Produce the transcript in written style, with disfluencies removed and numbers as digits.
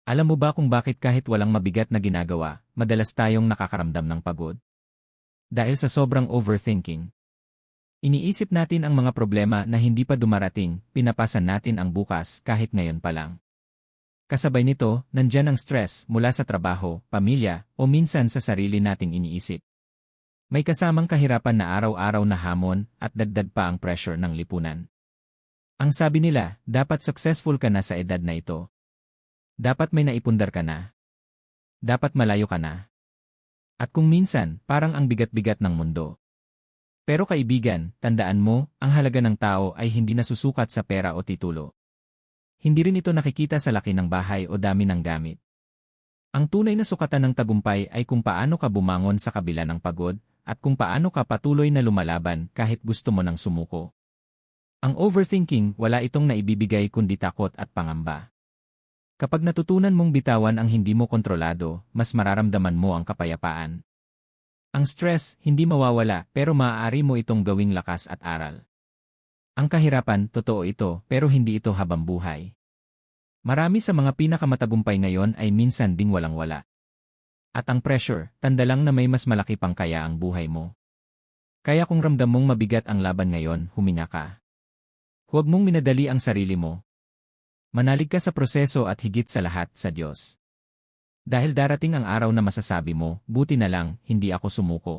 Alam mo ba kung bakit kahit walang mabigat na ginagawa, madalas tayong nakakaramdam ng pagod? Dahil sa sobrang overthinking. Iniisip natin ang mga problema na hindi pa dumarating, pinapasan natin ang bukas kahit ngayon pa lang. Kasabay nito, nandyan ang stress mula sa trabaho, pamilya, o minsan sa sarili nating iniisip. May kasamang kahirapan na araw-araw na hamon at dagdag pa ang pressure ng lipunan. Ang sabi nila, dapat successful ka na sa edad na ito. Dapat may naipundar ka na. Dapat malayo ka na. At kung minsan, parang ang bigat-bigat ng mundo. Pero kaibigan, tandaan mo, ang halaga ng tao ay hindi nasusukat sa pera o titulo. Hindi rin ito nakikita sa laki ng bahay o dami ng gamit. Ang tunay na sukatan ng tagumpay ay kung paano ka bumangon sa kabila ng pagod, at kung paano ka patuloy na lumalaban kahit gusto mo nang sumuko. Ang overthinking, wala itong naibibigay kundi takot at pangamba. Kapag natutunan mong bitawan ang hindi mo kontrolado, mas mararamdaman mo ang kapayapaan. Ang stress, hindi mawawala pero maaari mo itong gawing lakas at aral. Ang kahirapan, totoo ito pero hindi ito habang buhay. Marami sa mga pinakamatagumpay ngayon ay minsan ding walang-wala. At ang pressure, tanda lang na may mas malaki pang kaya ang buhay mo. Kaya kung ramdam mong mabigat ang laban ngayon, huminga ka. Huwag mong minadali ang sarili mo. Manalig ka sa proseso at higit sa lahat sa Diyos. Dahil darating ang araw na masasabi mo, buti na lang, hindi ako sumuko.